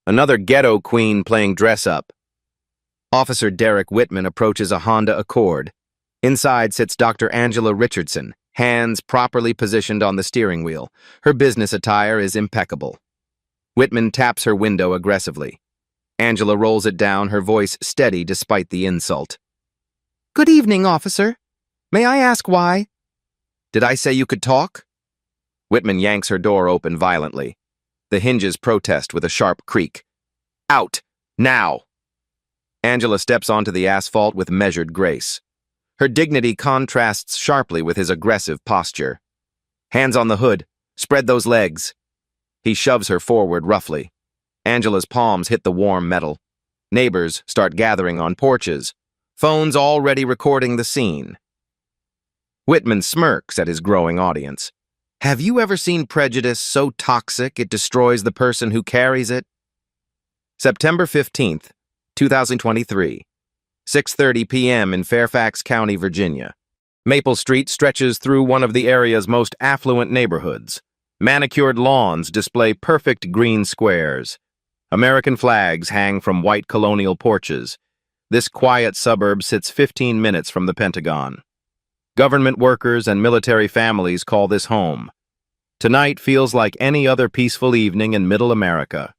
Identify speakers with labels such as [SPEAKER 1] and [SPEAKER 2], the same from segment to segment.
[SPEAKER 1] Another ghetto queen playing dress-up. Officer Derek Whitman approaches a Honda Accord. Inside sits Dr. Angela Richardson, hands properly positioned on the steering wheel. Her business attire is impeccable. Whitman taps her window aggressively. Angela rolls it down, her voice steady despite the insult. "Good evening, officer. May I ask why?" "Did I say you could talk?" Whitman yanks her door open violently. The hinges protest with a sharp creak. "Out! Now!" Angela steps onto the asphalt with measured grace. Her dignity contrasts sharply with his aggressive posture. "Hands on the hood. Spread those legs." He shoves her forward roughly. Angela's palms hit the warm metal. Neighbors start gathering on porches, phones already recording the scene. Whitman smirks at his growing audience. Have you ever seen prejudice so toxic it destroys the person who carries it? September 15th, 2023, 6:30 p.m. in Fairfax County, Virginia. Maple Street stretches through one of the area's most affluent neighborhoods. Manicured lawns display perfect green squares. American flags hang from white colonial porches. This quiet suburb sits 15 minutes from the Pentagon. Government workers and military families call this home. Tonight feels like any other peaceful evening in Middle America.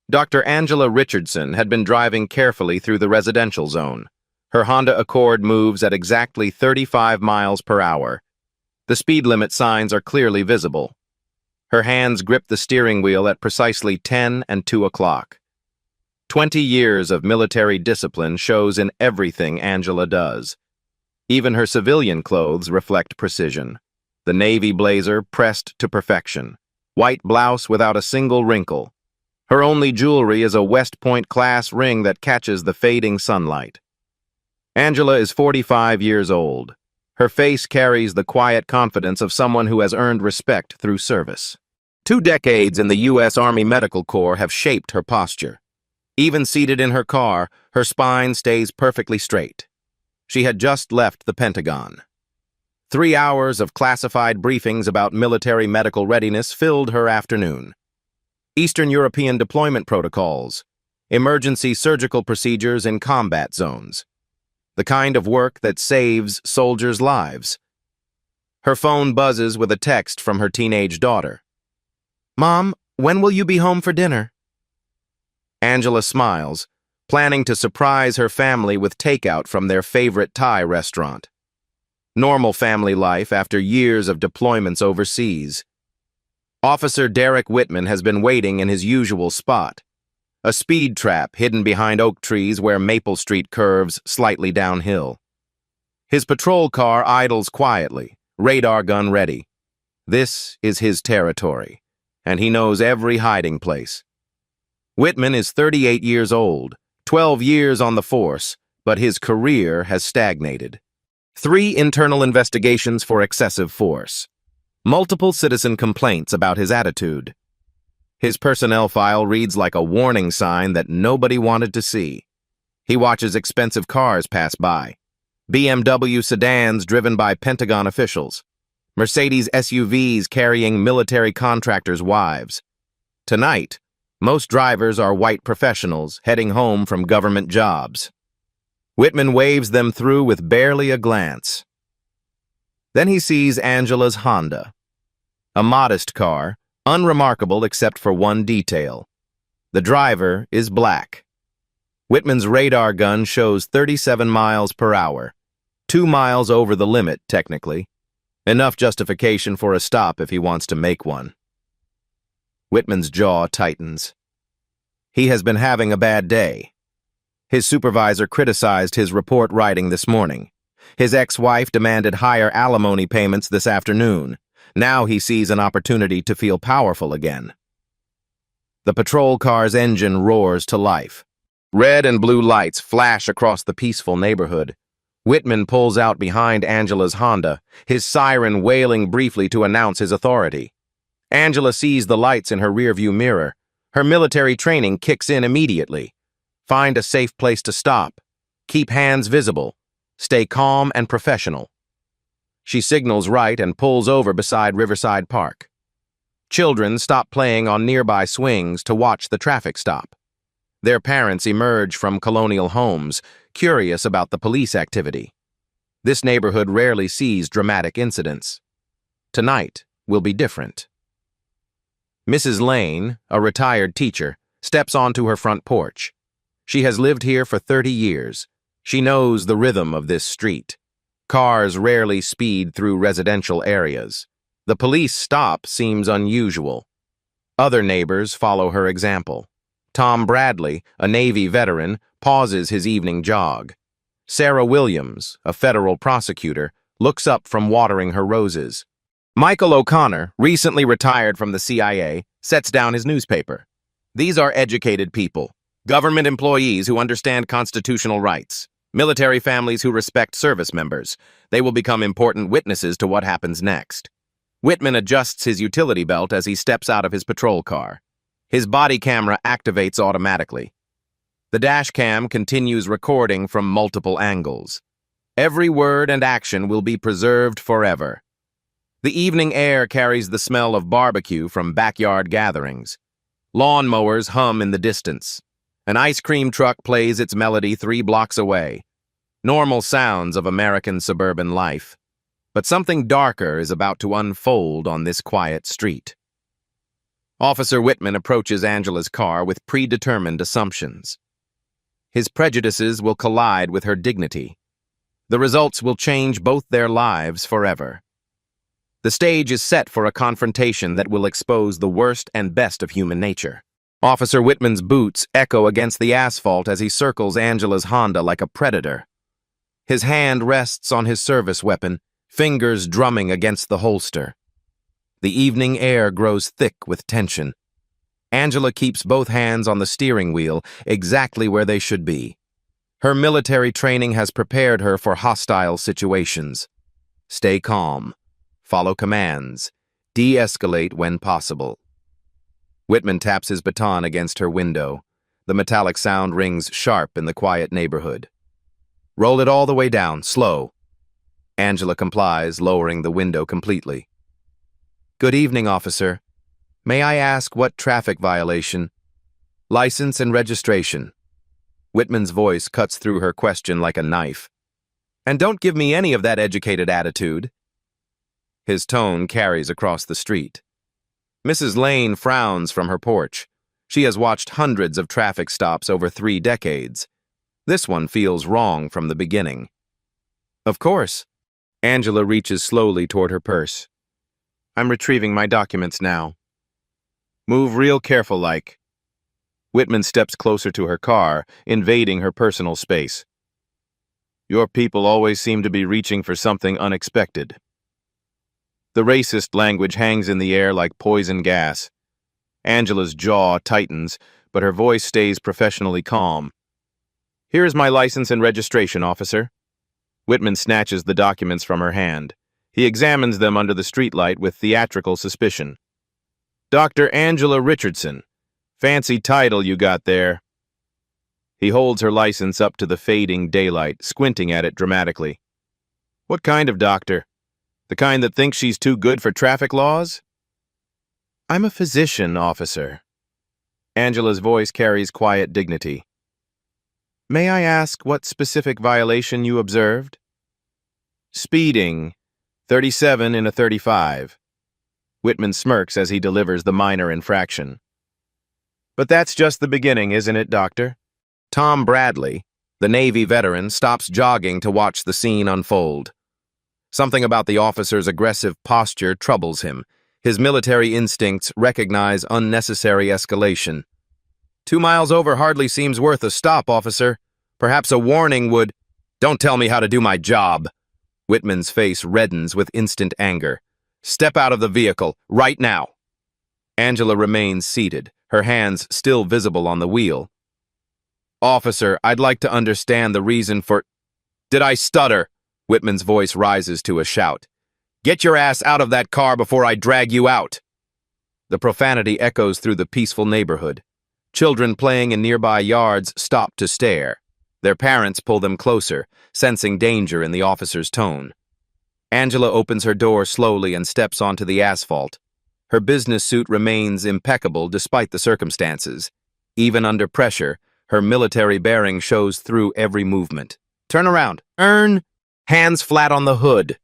[SPEAKER 1] Dr. Angela Richardson had been driving carefully through the residential zone. Her Honda Accord moves at exactly 35 miles per hour. The speed limit signs are clearly visible. Her hands grip the steering wheel at precisely 10 and 2 o'clock. 20 years of military discipline shows in everything Angela does. Even her civilian clothes reflect precision. The navy blazer pressed to perfection. White blouse without a single wrinkle. Her only jewelry is a West Point class ring that catches the fading sunlight. Angela is 45 years old. Her face carries the quiet confidence of someone who has earned respect through service. 2 decades in the U.S. Army Medical Corps have shaped her posture. Even seated in her car, her spine stays perfectly straight. She had just left the Pentagon. 3 hours of classified briefings about military medical readiness filled her afternoon. Eastern European deployment protocols, emergency surgical procedures in combat zones. The kind of work that saves soldiers' lives. Her phone buzzes with a text from her teenage daughter. "Mom, when will you be home for dinner?" Angela smiles, planning to surprise her family with takeout from their favorite Thai restaurant. Normal family life after years of deployments overseas. Officer Derek Whitman has been waiting in his usual spot. A speed trap hidden behind oak trees where Maple Street curves slightly downhill. His patrol car idles quietly, radar gun ready. This is his territory, and he knows every hiding place. Whitman is 38 years old, 12 years on the force, but his career has stagnated. 3 internal investigations for excessive force. Multiple citizen complaints about his attitude. His personnel file reads like a warning sign that nobody wanted to see. He watches expensive cars pass by. BMW sedans driven by Pentagon officials. Mercedes SUVs carrying military contractors' wives. Tonight, most drivers are white professionals heading home from government jobs. Whitman waves them through with barely a glance. Then he sees Angela's Honda. A modest car, unremarkable except for one detail. The driver is black. Whitman's radar gun shows 37 miles per hour. 2 miles over the limit, technically. Enough justification for a stop if he wants to make one. Whitman's jaw tightens. He has been having a bad day. His supervisor criticized his report writing this morning. His ex-wife demanded higher alimony payments this afternoon. Now he sees an opportunity to feel powerful again. The patrol car's engine roars to life. Red and blue lights flash across the peaceful neighborhood. Whitman pulls out behind Angela's Honda, his siren wailing briefly to announce his authority. Angela sees the lights in her rearview mirror. Her military training kicks in immediately. Find a safe place to stop. Keep hands visible. Stay calm and professional. She signals right and pulls over beside Riverside Park. Children stop playing on nearby swings to watch the traffic stop. Their parents emerge from colonial homes, curious about the police activity. This neighborhood rarely sees dramatic incidents. Tonight will be different. Mrs. Lane, a retired teacher, steps onto her front porch. She has lived here for 30 years. She knows the rhythm of this street. Cars rarely speed through residential areas. The police stop seems unusual. Other neighbors follow her example. Tom Bradley, a Navy veteran, pauses his evening jog. Sarah Williams, a federal prosecutor, looks up from watering her roses. Michael O'Connor, recently retired from the CIA, sets down his newspaper. These are educated people, government employees who understand constitutional rights, military families who respect service members. They will become important witnesses to what happens next. Whitman adjusts his utility belt as he steps out of his patrol car. His body camera activates automatically. The dash cam continues recording from multiple angles. Every word and action will be preserved forever. The evening air carries the smell of barbecue from backyard gatherings. Lawnmowers hum in the distance. An ice cream truck plays its melody 3 blocks away. Normal sounds of American suburban life. But something darker is about to unfold on this quiet street. Officer Whitman approaches Angela's car with predetermined assumptions. His prejudices will collide with her dignity. The results will change both their lives forever. The stage is set for a confrontation that will expose the worst and best of human nature. Officer Whitman's boots echo against the asphalt as he circles Angela's Honda like a predator. His hand rests on his service weapon, fingers drumming against the holster. The evening air grows thick with tension. Angela keeps both hands on the steering wheel, exactly where they should be. Her military training has prepared her for hostile situations. Stay calm. Follow commands. De-escalate when possible. Whitman taps his baton against her window. The metallic sound rings sharp in the quiet neighborhood. Roll it all the way down, slow. Angela complies, lowering the window completely. Good evening, officer. May I ask what traffic violation? License and registration. Whitman's voice cuts through her question like a knife. And don't give me any of that educated attitude. His tone carries across the street. Mrs. Lane frowns from her porch. She has watched hundreds of traffic stops over 3 decades. This one feels wrong from the beginning. Of course. Angela reaches slowly toward her purse. I'm retrieving my documents now. Move real careful like. Whitman steps closer to her car, invading her personal space. Your people always seem to be reaching for something unexpected. The racist language hangs in the air like poison gas. Angela's jaw tightens, but her voice stays professionally calm. Here is my license and registration, officer. Whitman snatches the documents from her hand. He examines them under the streetlight with theatrical suspicion. Dr. Angela Richardson. Fancy title you got there. He holds her license up to the fading daylight, squinting at it dramatically. What kind of doctor? The kind that thinks she's too good for traffic laws? I'm a physician, officer. Angela's voice carries quiet dignity. May I ask what specific violation you observed? Speeding. 37 in a 35. Whitman smirks as he delivers the minor infraction. But that's just the beginning, isn't it, Doctor? Tom Bradley, the Navy veteran, stops jogging to watch the scene unfold. Something about the officer's aggressive posture troubles him. His military instincts recognize unnecessary escalation. 2 miles over hardly seems worth a stop, officer. Perhaps a warning would... Don't tell me how to do my job. Whitman's face reddens with instant anger. Step out of the vehicle, right now. Angela remains seated, her hands still visible on the wheel. Officer, I'd like to understand the reason for... Did I stutter? Whitman's voice rises to a shout. Get your ass out of that car before I drag you out. The profanity echoes through the peaceful neighborhood. Children playing in nearby yards stop to stare. Their parents pull them closer, sensing danger in the officer's tone. Angela opens her door slowly and steps onto the asphalt. Her business suit remains impeccable despite the circumstances. Even under pressure, her military bearing shows through every movement. Turn around. Earn. Hands flat on the hood.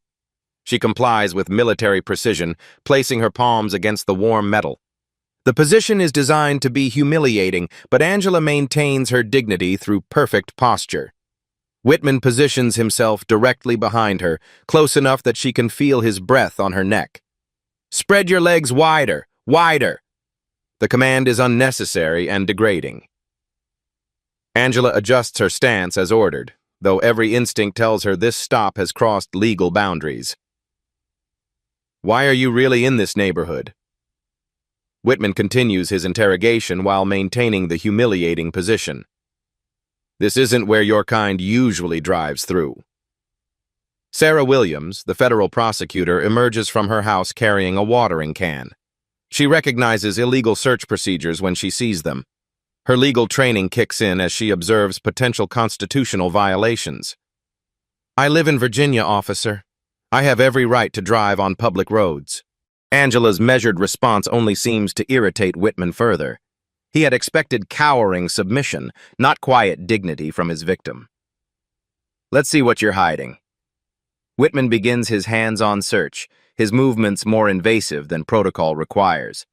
[SPEAKER 1] She complies with military precision, placing her palms against the warm metal. The position is designed to be humiliating, but Angela maintains her dignity through perfect posture. Whitman positions himself directly behind her, close enough that she can feel his breath on her neck. Spread your legs wider, wider. The command is unnecessary and degrading. Angela adjusts her stance as ordered, though every instinct tells her this stop has crossed legal boundaries. Why are you really in this neighborhood? Whitman continues his interrogation while maintaining the humiliating position. This isn't where your kind usually drives through. Sarah Williams, the federal prosecutor, emerges from her house carrying a watering can. She recognizes illegal search procedures when she sees them. Her legal training kicks in as she observes potential constitutional violations. I live in Virginia, officer. I have every right to drive on public roads. Angela's measured response only seems to irritate Whitman further. He had expected cowering submission, not quiet dignity from his victim. Let's see what you're hiding. Whitman begins his hands-on search, his movements more invasive than protocol requires.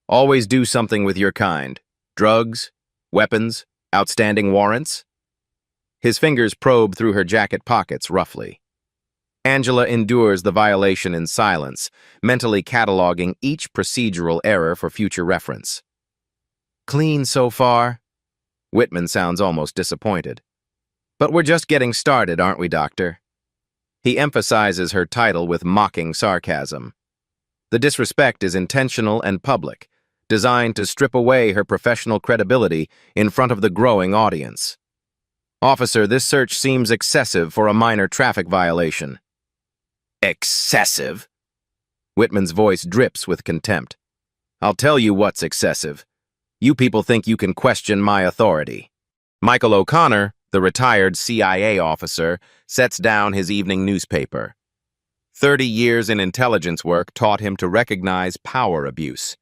[SPEAKER 1] Always do something with your kind. Drugs, weapons, outstanding warrants? His fingers probe through her jacket pockets roughly. Angela endures the violation in silence, mentally cataloging each procedural error for future reference. Clean so far? Whitman sounds almost disappointed. But we're just getting started, aren't we, Doctor? He emphasizes her title with mocking sarcasm. The disrespect is intentional and public, designed to strip away her professional credibility in front of the growing audience. Officer, this search seems excessive for a minor traffic violation. Excessive? Whitman's voice drips with contempt. I'll tell you what's excessive. You people think you can question my authority. Michael O'Connor, the retired CIA officer, sets down his evening newspaper. 30 years in intelligence work taught him to recognize power abuse.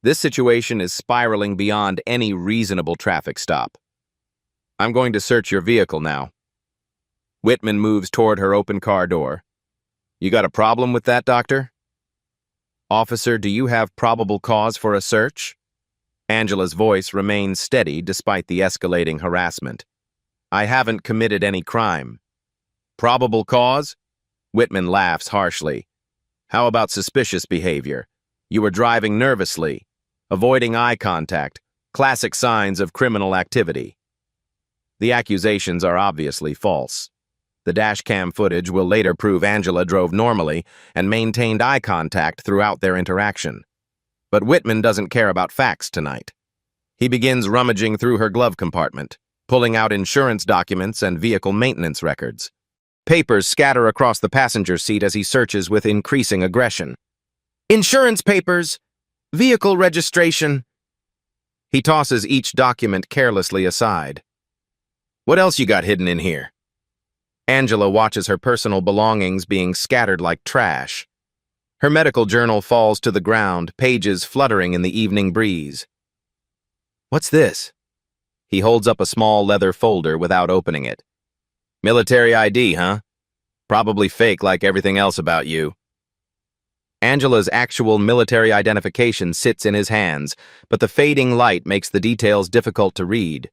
[SPEAKER 1] This situation is spiraling beyond any reasonable traffic stop. I'm going to search your vehicle now. Whitman moves toward her open car door. You got a problem with that, Doctor? Officer, do you have probable cause for a search? Angela's voice remains steady despite the escalating harassment. I haven't committed any crime. Probable cause? Whitman laughs harshly. How about suspicious behavior? You were driving nervously, avoiding eye contact, classic signs of criminal activity. The accusations are obviously false. The dashcam footage will later prove Angela drove normally and maintained eye contact throughout their interaction. But Whitman doesn't care about facts tonight. He begins rummaging through her glove compartment, pulling out insurance documents and vehicle maintenance records. Papers scatter across the passenger seat as he searches with increasing aggression. Insurance papers! Vehicle registration! He tosses each document carelessly aside. What else you got hidden in here? Angela watches her personal belongings being scattered like trash. Her medical journal falls to the ground, pages fluttering in the evening breeze. What's this? He holds up a small leather folder without opening it. Military ID, huh? Probably fake like everything else about you. Angela's actual military identification sits in his hands, but the fading light makes the details difficult to read.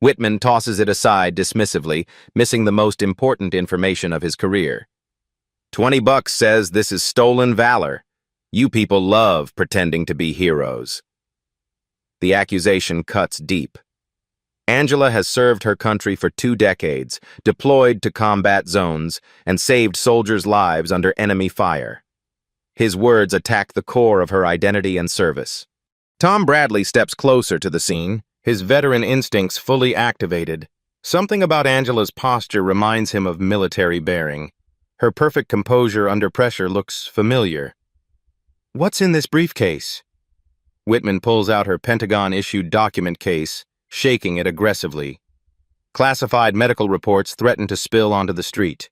[SPEAKER 1] Whitman tosses it aside dismissively, missing the most important information of his career. $20 says this is stolen valor. You people love pretending to be heroes. The accusation cuts deep. Angela has served her country for 2 decades, deployed to combat zones, and saved soldiers' lives under enemy fire. His words attack the core of her identity and service. Tom Bradley steps closer to the scene, his veteran instincts fully activated. Something about Angela's posture reminds him of military bearing. Her perfect composure under pressure looks familiar. What's in this briefcase? Whitman pulls out her Pentagon-issued document case, shaking it aggressively. Classified medical reports threaten to spill onto the street.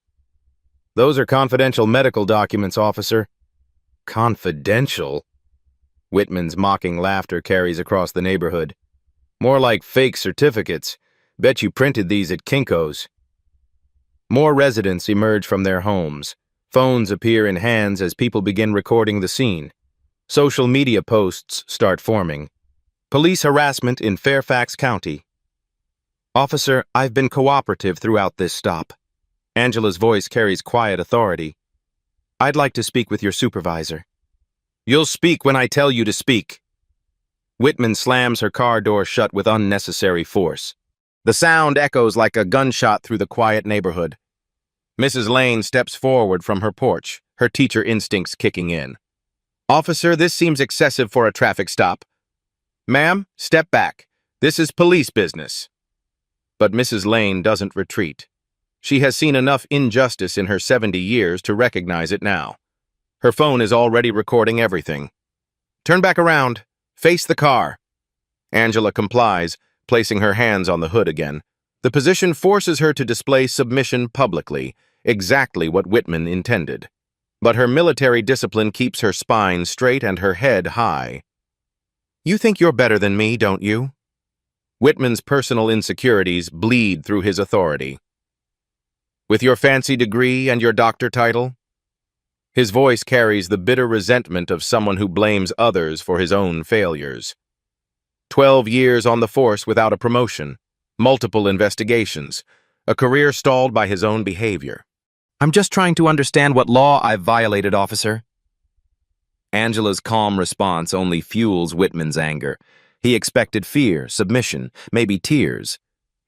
[SPEAKER 1] Those are confidential medical documents, officer. Confidential? Whitman's mocking laughter carries across the neighborhood. More like fake certificates. Bet you printed these at Kinko's. More residents emerge from their homes. Phones appear in hands as people begin recording the scene. Social media posts start forming. Police harassment in Fairfax County. Officer, I've been cooperative throughout this stop. Angela's voice carries quiet authority. I'd like to speak with your supervisor. You'll speak when I tell you to speak. Whitman slams her car door shut with unnecessary force. The sound echoes like a gunshot through the quiet neighborhood. Mrs. Lane steps forward from her porch, her teacher instincts kicking in. Officer, this seems excessive for a traffic stop. Ma'am, step back. This is police business. But Mrs. Lane doesn't retreat. She has seen enough injustice in her 70 years to recognize it now. Her phone is already recording everything. Turn back around. Face the car. Angela complies, placing her hands on the hood again. The position forces her to display submission publicly, exactly what Whitman intended. But her military discipline keeps her spine straight and her head high. You think you're better than me, don't you? Whitman's personal insecurities bleed through his authority. With your fancy degree and your doctor title? His voice carries the bitter resentment of someone who blames others for his own failures. 12 years on the force without a promotion, multiple investigations, a career stalled by his own behavior. I'm just trying to understand what law I've violated, officer. Angela's calm response only fuels Whitman's anger. He expected fear, submission, maybe tears.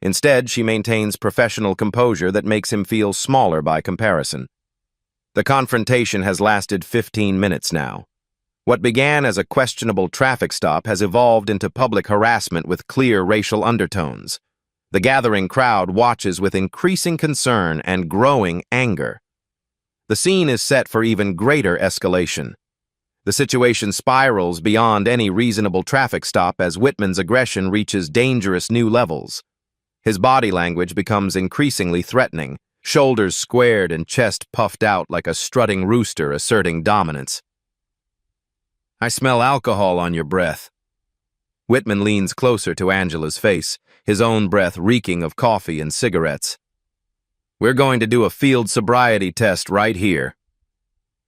[SPEAKER 1] Instead, she maintains professional composure that makes him feel smaller by comparison. The confrontation has lasted 15 minutes now. What began as a questionable traffic stop has evolved into public harassment with clear racial undertones. The gathering crowd watches with increasing concern and growing anger. The scene is set for even greater escalation. The situation spirals beyond any reasonable traffic stop as Whitman's aggression reaches dangerous new levels. His body language becomes increasingly threatening, shoulders squared and chest puffed out like a strutting rooster asserting dominance. I smell alcohol on your breath. Whitman leans closer to Angela's face, his own breath reeking of coffee and cigarettes. We're going to do a field sobriety test right here.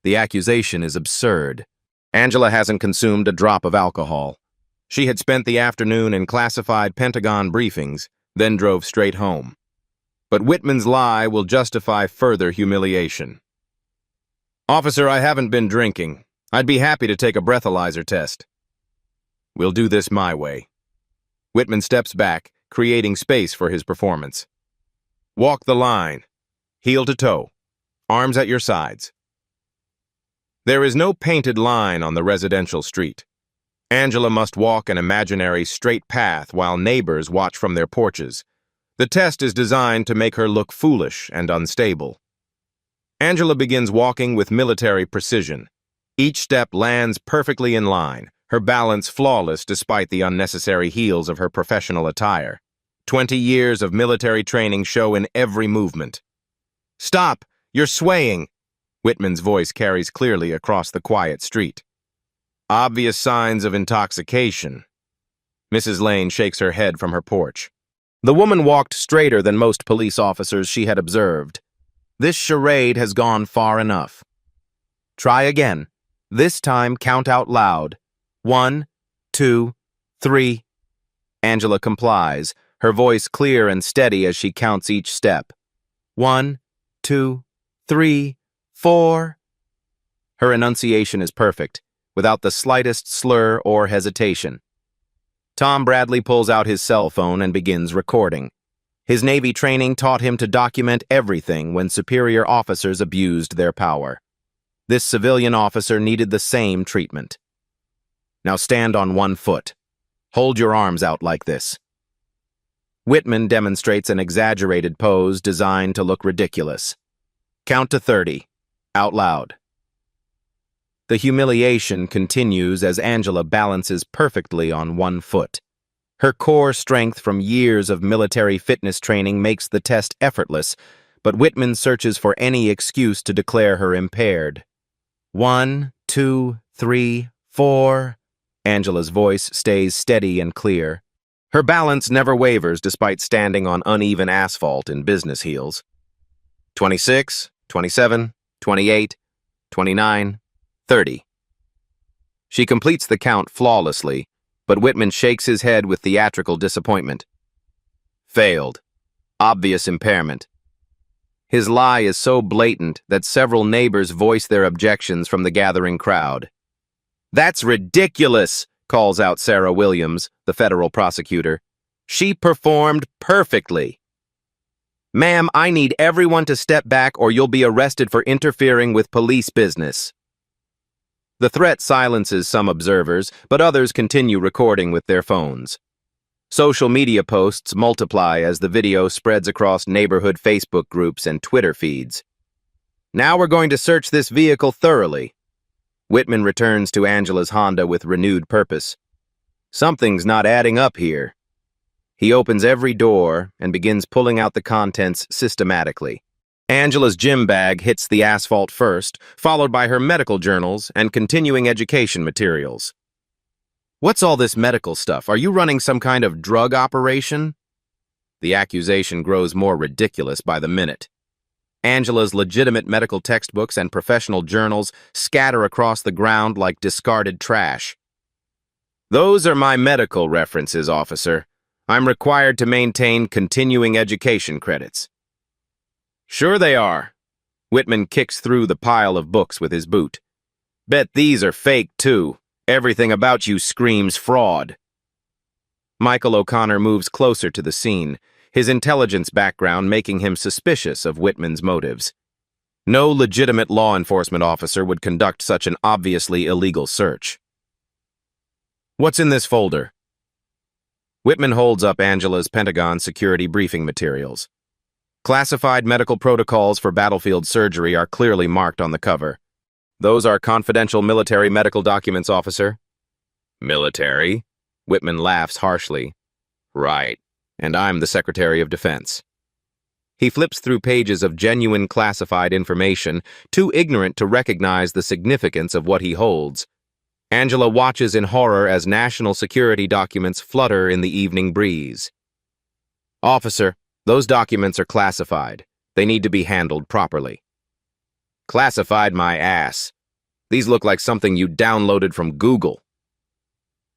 [SPEAKER 1] The accusation is absurd. Angela hasn't consumed a drop of alcohol. She had spent the afternoon in classified Pentagon briefings, then drove straight home. But Whitman's lie will justify further humiliation. Officer, I haven't been drinking. I'd be happy to take a breathalyzer test. We'll do this my way. Whitman steps back, creating space for his performance. Walk the line, heel to toe, arms at your sides. There is no painted line on the residential street. Angela must walk an imaginary straight path while neighbors watch from their porches. The test is designed to make her look foolish and unstable. Angela begins walking with military precision. Each step lands perfectly in line, her balance flawless despite the unnecessary heels of her professional attire. 20 years of military training show in every movement. Stop! You're swaying! Whitman's voice carries clearly across the quiet street. Obvious signs of intoxication. Mrs. Lane shakes her head from her porch. The woman walked straighter than most police officers she had observed. This charade has gone far enough. Try again. This time count out loud. 1, 2, 3. Angela complies, her voice clear and steady as she counts each step. 1, 2, 3, 4. Her enunciation is perfect, without the slightest slur or hesitation. Tom Bradley pulls out his cell phone and begins recording. His Navy training taught him to document everything when superior officers abused their power. This civilian officer needed the same treatment. Now stand on one foot. Hold your arms out like this. Whitman demonstrates an exaggerated pose designed to look ridiculous. Count to 30, out loud. The humiliation continues as Angela balances perfectly on one foot. Her core strength from years of military fitness training makes the test effortless, but Whitman searches for any excuse to declare her impaired. 1, 2, 3, 4. Angela's voice stays steady and clear. Her balance never wavers despite standing on uneven asphalt in business heels. 26, 27, 28, 29, 30. She completes the count flawlessly, but Whitman shakes his head with theatrical disappointment. Failed. Obvious impairment. His lie is so blatant that several neighbors voice their objections from the gathering crowd. "That's ridiculous," calls out Sarah Williams, the federal prosecutor. "She performed perfectly." "Ma'am, I need everyone to step back or you'll be arrested for interfering with police business." The threat silences some observers, but others continue recording with their phones. Social media posts multiply as the video spreads across neighborhood Facebook groups and Twitter feeds. "Now we're going to search this vehicle thoroughly." Whitman returns to Angela's Honda with renewed purpose. Something's not adding up here. He opens every door and begins pulling out the contents systematically. Angela's gym bag hits the asphalt first, followed by her medical journals and continuing education materials. "What's all this medical stuff? Are you running some kind of drug operation?" The accusation grows more ridiculous by the minute. Angela's legitimate medical textbooks and professional journals scatter across the ground like discarded trash. "Those are my medical references, officer. I'm required to maintain continuing education credits." "Sure they are." Whitman kicks through the pile of books with his boot. "Bet these are fake, too. Everything about you screams fraud." Michael O'Connor moves closer to the scene, his intelligence background making him suspicious of Whitman's motives. No legitimate law enforcement officer would conduct such an obviously illegal search. "What's in this folder?" Whitman holds up Angela's Pentagon security briefing materials. Classified medical protocols for battlefield surgery are clearly marked on the cover. "Those are confidential military medical documents, officer." "Military?" Whitman laughs harshly. "Right, and I'm the Secretary of Defense." He flips through pages of genuine classified information, too ignorant to recognize the significance of what he holds. Angela watches in horror as national security documents flutter in the evening breeze. "Officer, those documents are classified. They need to be handled properly." "Classified my ass. These look like something you downloaded from Google."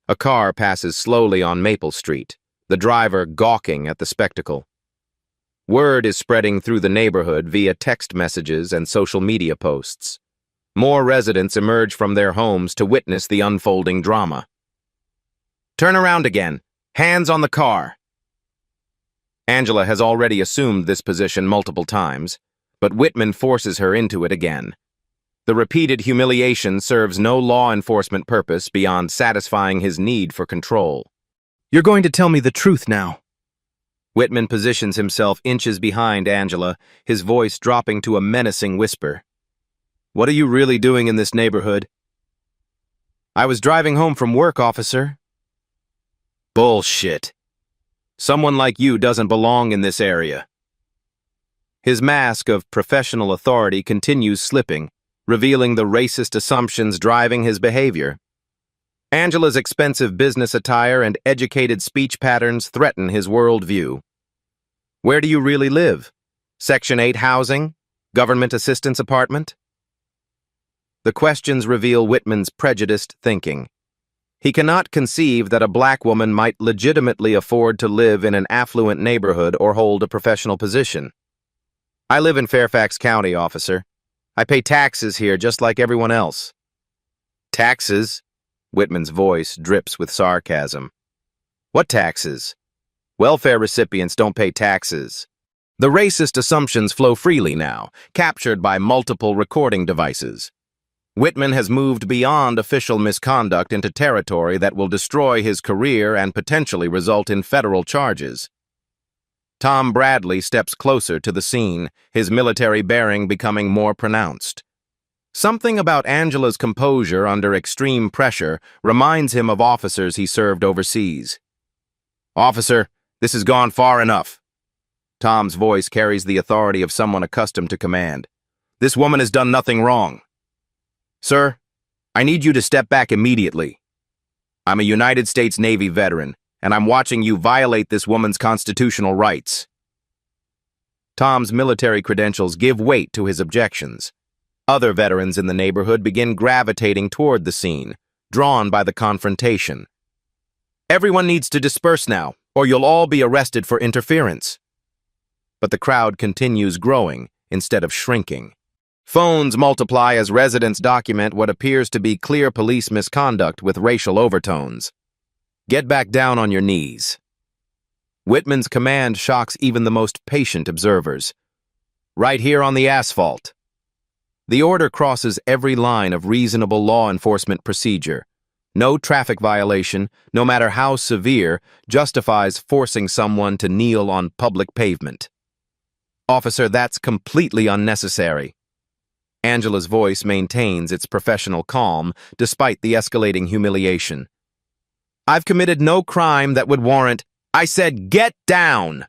[SPEAKER 1] A car passes slowly on Maple Street, the driver gawking at the spectacle. Word is spreading through the neighborhood via text messages and social media posts. More residents emerge from their homes to witness the unfolding drama. "Turn around again. Hands on the car." Angela has already assumed this position multiple times, but Whitman forces her into it again. The repeated humiliation serves no law enforcement purpose beyond satisfying his need for control. "You're going to tell me the truth now." Whitman positions himself inches behind Angela, his voice dropping to a menacing whisper. "What are you really doing in this neighborhood?" "I was driving home from work, officer." "Bullshit. Someone like you doesn't belong in this area." His mask of professional authority continues slipping, revealing the racist assumptions driving his behavior. Angela's expensive business attire and educated speech patterns threaten his worldview. "Where do you really live? Section 8 housing? Government assistance apartment?" The questions reveal Whitman's prejudiced thinking. He cannot conceive that a black woman might legitimately afford to live in an affluent neighborhood or hold a professional position. "I live in Fairfax County, officer. I pay taxes here just like everyone else." "Taxes?" Whitman's voice drips with sarcasm. "What taxes? Welfare recipients don't pay taxes." The racist assumptions flow freely now, captured by multiple recording devices. Whitman has moved beyond official misconduct into territory that will destroy his career and potentially result in federal charges. Tom Bradley steps closer to the scene, his military bearing becoming more pronounced. Something about Angela's composure under extreme pressure reminds him of officers he served overseas. "Officer, this has gone far enough." Tom's voice carries the authority of someone accustomed to command. "This woman has done nothing wrong." "Sir, I need you to step back immediately." I'm a United States Navy veteran, and I'm watching you violate this woman's constitutional rights. Tom's military credentials give weight to his objections. Other veterans in the neighborhood begin gravitating toward the scene, drawn by the confrontation. Everyone needs to disperse now, or you'll all be arrested for interference. But the crowd continues growing instead of shrinking. Phones multiply as residents document what appears to be clear police misconduct with racial overtones. Get back down on your knees. Whitman's command shocks even the most patient observers. Right here on the asphalt. The order crosses every line of reasonable law enforcement procedure. No traffic violation, no matter how severe, justifies forcing someone to kneel on public pavement. Officer, that's completely unnecessary. Angela's voice maintains its professional calm despite the escalating humiliation. I've committed no crime that would warrant— I said, get down!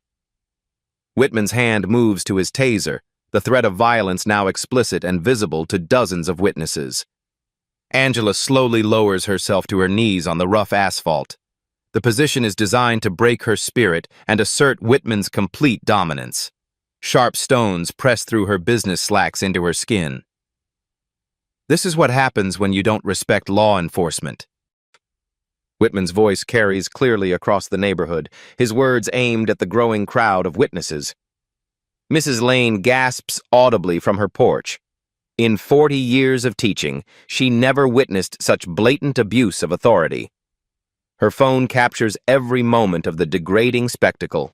[SPEAKER 1] Whitman's hand moves to his taser, the threat of violence now explicit and visible to dozens of witnesses. Angela slowly lowers herself to her knees on the rough asphalt. The position is designed to break her spirit and assert Whitman's complete dominance. Sharp stones press through her business slacks into her skin. This is what happens when you don't respect law enforcement. Whitman's voice carries clearly across the neighborhood, his words aimed at the growing crowd of witnesses. Mrs. Lane gasps audibly from her porch. In 40 years of teaching, she never witnessed such blatant abuse of authority. Her phone captures every moment of the degrading spectacle.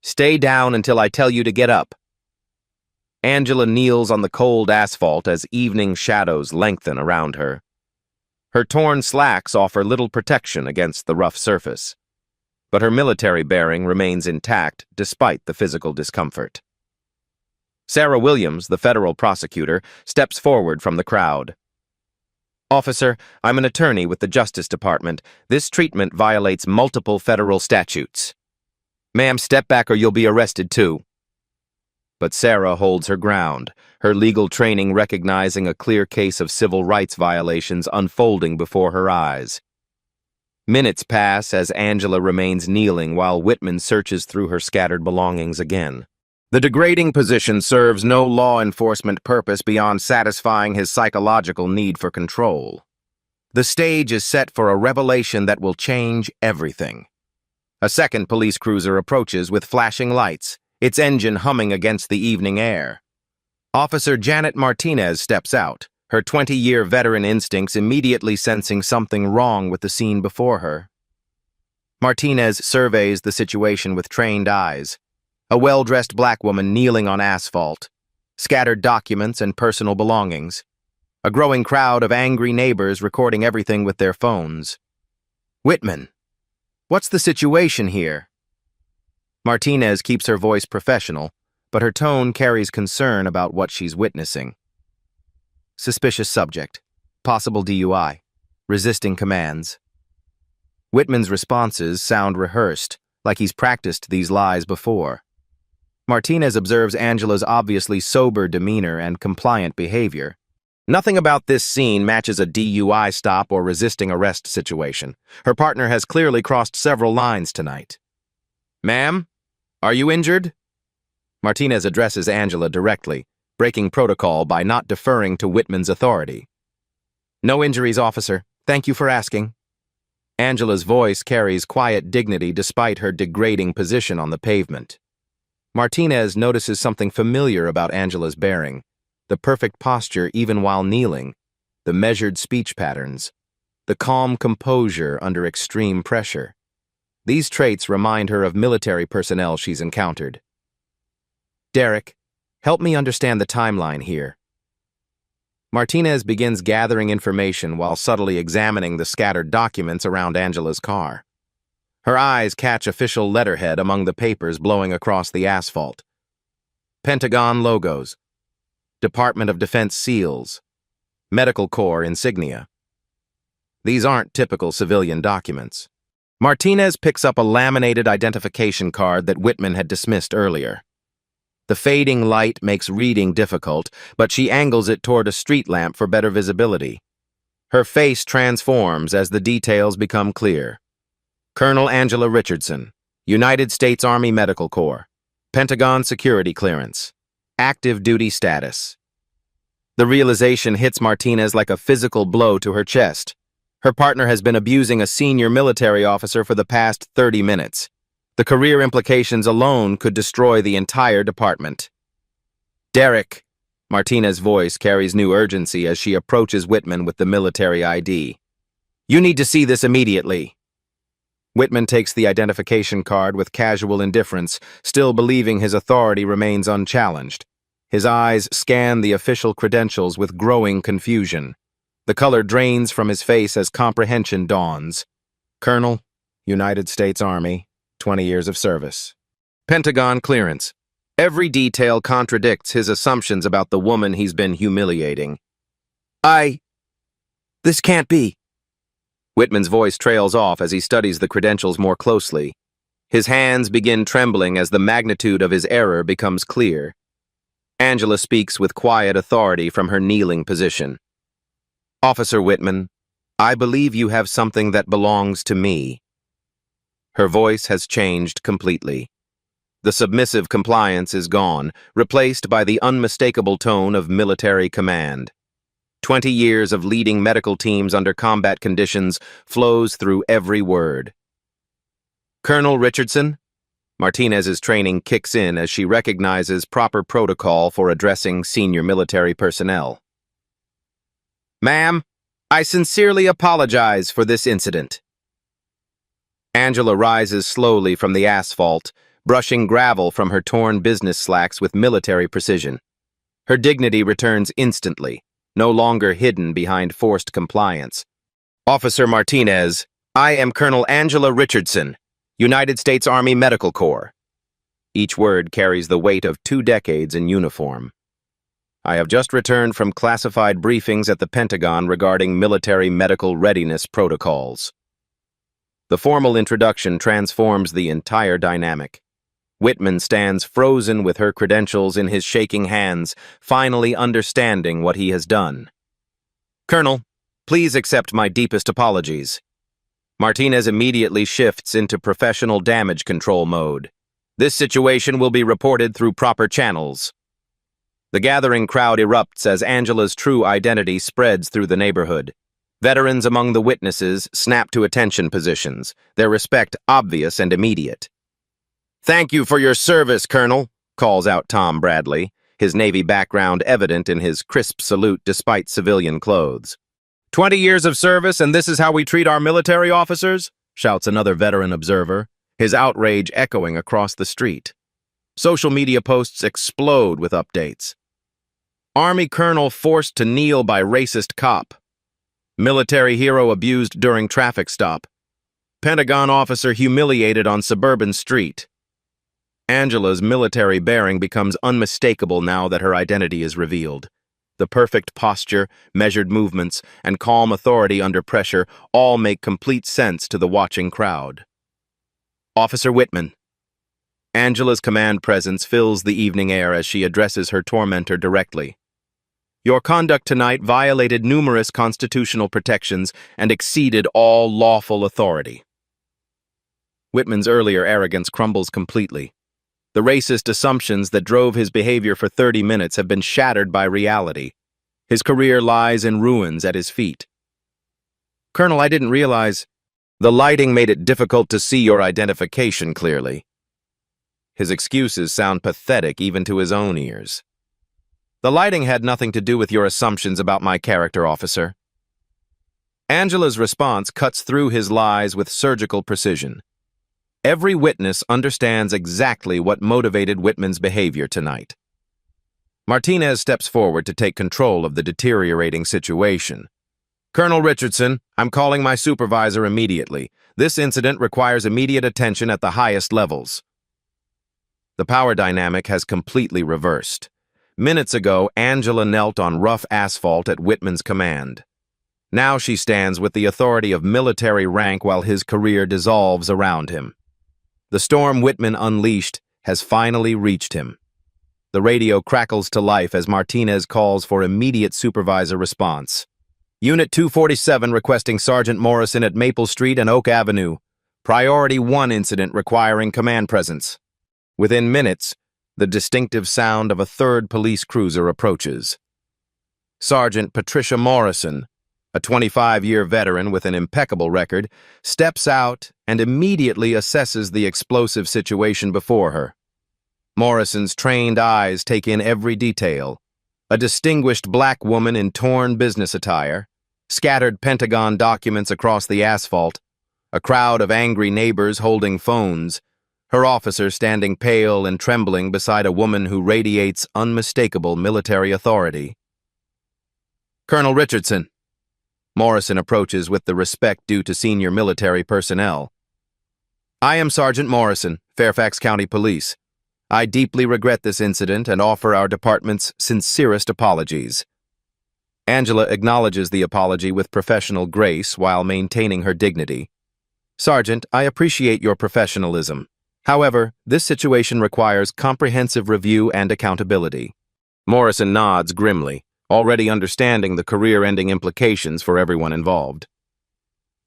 [SPEAKER 1] Stay down until I tell you to get up. Angela kneels on the cold asphalt as evening shadows lengthen around her. Her torn slacks offer little protection against the rough surface, but her military bearing remains intact despite the physical discomfort. Sarah Williams, the federal prosecutor, steps forward from the crowd. Officer, I'm an attorney with the Justice Department. This treatment violates multiple federal statutes. Ma'am, step back or you'll be arrested too. But Sarah holds her ground, her legal training recognizing a clear case of civil rights violations unfolding before her eyes. Minutes pass as Angela remains kneeling while Whitman searches through her scattered belongings again. The degrading position serves no law enforcement purpose beyond satisfying his psychological need for control. The stage is set for a revelation that will change everything. A second police cruiser approaches with flashing lights, its engine humming against the evening air. Officer Janet Martinez steps out, her 20-year veteran instincts immediately sensing something wrong with the scene before her. Martinez surveys the situation with trained eyes. A well-dressed black woman kneeling on asphalt, scattered documents and personal belongings. A growing crowd of angry neighbors recording everything with their phones. Whitman, what's the situation here? Martinez keeps her voice professional, but her tone carries concern about what she's witnessing. Suspicious subject, possible DUI, resisting commands. Whitman's responses sound rehearsed, like he's practiced these lies before. Martinez observes Angela's obviously sober demeanor and compliant behavior. Nothing about this scene matches a DUI stop or resisting arrest situation. Her partner has clearly crossed several lines tonight. Ma'am, are you injured? Martinez addresses Angela directly, breaking protocol by not deferring to Whitman's authority. No injuries, officer. Thank you for asking. Angela's voice carries quiet dignity despite her degrading position on the pavement. Martinez notices something familiar about Angela's bearing, the perfect posture even while kneeling, the measured speech patterns, the calm composure under extreme pressure. These traits remind her of military personnel she's encountered. Derek, help me understand the timeline here. Martinez begins gathering information while subtly examining the scattered documents around Angela's car. Her eyes catch official letterhead among the papers blowing across the asphalt. Pentagon logos, Department of Defense seals, Medical Corps insignia. These aren't typical civilian documents. Martinez picks up a laminated identification card that Whitman had dismissed earlier. The fading light makes reading difficult, but she angles it toward a street lamp for better visibility. Her face transforms as the details become clear. Colonel Angela Richardson, United States Army Medical Corps, Pentagon security clearance, active duty status. The realization hits Martinez like a physical blow to her chest. Her partner has been abusing a senior military officer for the past 30 minutes. The career implications alone could destroy the entire department. Derek. Martinez's voice carries new urgency as she approaches Whitman with the military ID. You need to see this immediately. Whitman takes the identification card with casual indifference, still believing his authority remains unchallenged. His eyes scan the official credentials with growing confusion. The color drains from his face as comprehension dawns. Colonel, United States Army, 20 years of service. Pentagon clearance. Every detail contradicts his assumptions about the woman he's been humiliating. This can't be. Whitman's voice trails off as he studies the credentials more closely. His hands begin trembling as the magnitude of his error becomes clear. Angela speaks with quiet authority from her kneeling position. Officer Whitman, I believe you have something that belongs to me. Her voice has changed completely. The submissive compliance is gone, replaced by the unmistakable tone of military command. 20 years of leading medical teams under combat conditions flows through every word. Colonel Richardson? Martinez's training kicks in as she recognizes proper protocol for addressing senior military personnel. Ma'am, I sincerely apologize for this incident. Angela rises slowly from the asphalt, brushing gravel from her torn business slacks with military precision. Her dignity returns instantly, no longer hidden behind forced compliance. Officer Martinez, I am Colonel Angela Richardson, United States Army Medical Corps. Each word carries the weight of 2 decades in uniform. I have just returned from classified briefings at the Pentagon regarding military medical readiness protocols. The formal introduction transforms the entire dynamic. Whitman stands frozen with her credentials in his shaking hands, finally understanding what he has done. Colonel, please accept my deepest apologies. Martinez immediately shifts into professional damage control mode. This situation will be reported through proper channels. The gathering crowd erupts as Angela's true identity spreads through the neighborhood. Veterans among the witnesses snap to attention positions, their respect obvious and immediate. Thank you for your service, Colonel, calls out Tom Bradley, his Navy background evident in his crisp salute despite civilian clothes. 20 years of service and this is how we treat our military officers? Shouts another veteran observer, his outrage echoing across the street. Social media posts explode with updates. Army colonel forced to kneel by racist cop. Military hero abused during traffic stop. Pentagon officer humiliated on suburban street. Angela's military bearing becomes unmistakable now that her identity is revealed. The perfect posture, measured movements, and calm authority under pressure all make complete sense to the watching crowd. Officer Whitman. Angela's command presence fills the evening air as she addresses her tormentor directly. Your conduct tonight violated numerous constitutional protections and exceeded all lawful authority. Whitman's earlier arrogance crumbles completely. The racist assumptions that drove his behavior for 30 minutes have been shattered by reality. His career lies in ruins at his feet. Colonel, I didn't realize. The lighting made it difficult to see your identification clearly. His excuses sound pathetic even to his own ears. The lighting had nothing to do with your assumptions about my character, officer. Angela's response cuts through his lies with surgical precision. Every witness understands exactly what motivated Whitman's behavior tonight. Martinez steps forward to take control of the deteriorating situation. Colonel Richardson, I'm calling my supervisor immediately. This incident requires immediate attention at the highest levels. The power dynamic has completely reversed. Minutes ago, Angela knelt on rough asphalt at Whitman's command. Now she stands with the authority of military rank while his career dissolves around him. The storm Whitman unleashed has finally reached him. The radio crackles to life as Martinez calls for immediate supervisor response. Unit 247 requesting Sergeant Morrison at Maple Street and Oak Avenue. Priority 1 incident requiring command presence. Within minutes, the distinctive sound of a third police cruiser approaches. Sergeant Patricia Morrison, a 25-year veteran with an impeccable record, steps out and immediately assesses the explosive situation before her. Morrison's trained eyes take in every detail. A distinguished black woman in torn business attire, scattered Pentagon documents across the asphalt, a crowd of angry neighbors holding phones, her officer standing pale and trembling beside a woman who radiates unmistakable military authority. Colonel Richardson. Morrison approaches with the respect due to senior military personnel. I am Sergeant Morrison, Fairfax County Police. I deeply regret this incident and offer our department's sincerest apologies. Angela acknowledges the apology with professional grace while maintaining her dignity. Sergeant, I appreciate your professionalism. However, this situation requires comprehensive review and accountability. Morrison nods grimly, already understanding the career-ending implications for everyone involved.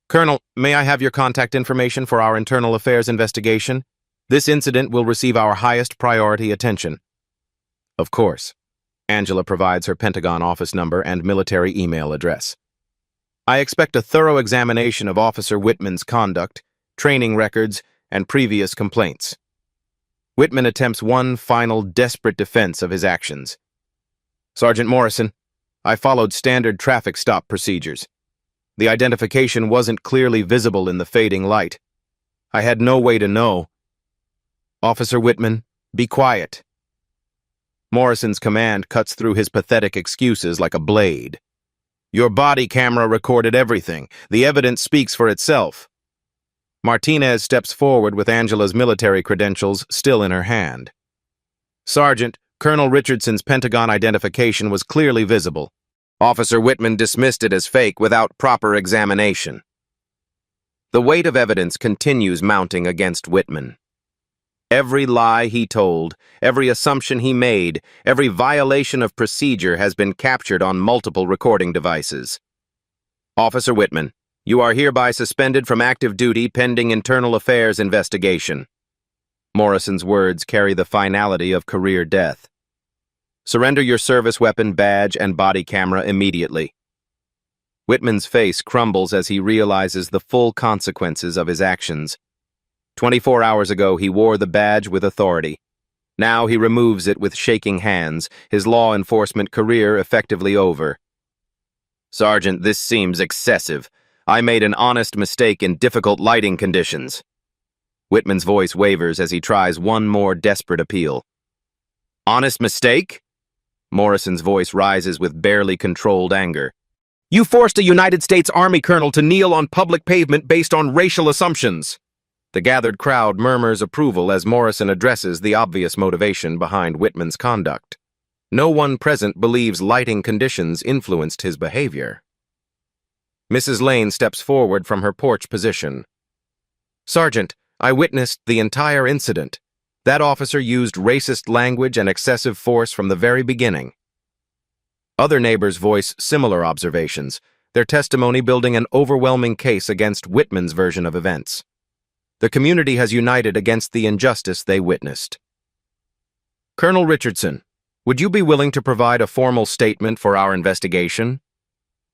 [SPEAKER 1] Colonel, may I have your contact information for our internal affairs investigation? This incident will receive our highest priority attention. Of course. Angela provides her Pentagon office number and military email address. I expect a thorough examination of Officer Whitman's conduct, training records, and previous complaints. Whitman attempts one final desperate defense of his actions. Sergeant Morrison, I followed standard traffic stop procedures. The identification wasn't clearly visible in the fading light. I had no way to know. Officer Whitman, be quiet. Morrison's command cuts through his pathetic excuses like a blade. Your body camera recorded everything. The evidence speaks for itself. Martinez steps forward with Angela's military credentials still in her hand. Sergeant, Colonel Richardson's Pentagon identification was clearly visible. Officer Whitman dismissed it as fake without proper examination. The weight of evidence continues mounting against Whitman. Every lie he told, every assumption he made, every violation of procedure has been captured on multiple recording devices. Officer Whitman, you are hereby suspended from active duty pending internal affairs investigation. Morrison's words carry the finality of career death. Surrender your service weapon, badge, and body camera immediately. Whitman's face crumbles as he realizes the full consequences of his actions. 24 hours ago, he wore the badge with authority. Now he removes it with shaking hands, his law enforcement career effectively over. Sergeant, this seems excessive. I made an honest mistake in difficult lighting conditions. Whitman's voice wavers as he tries one more desperate appeal. Honest mistake? Morrison's voice rises with barely controlled anger. You forced a United States Army colonel to kneel on public pavement based on racial assumptions. The gathered crowd murmurs approval as Morrison addresses the obvious motivation behind Whitman's conduct. No one present believes lighting conditions influenced his behavior. Mrs. Lane steps forward from her porch position. Sergeant, I witnessed the entire incident. That officer used racist language and excessive force from the very beginning. Other neighbors voice similar observations, their testimony building an overwhelming case against Whitman's version of events. The community has united against the injustice they witnessed. Colonel Richardson, would you be willing to provide a formal statement for our investigation?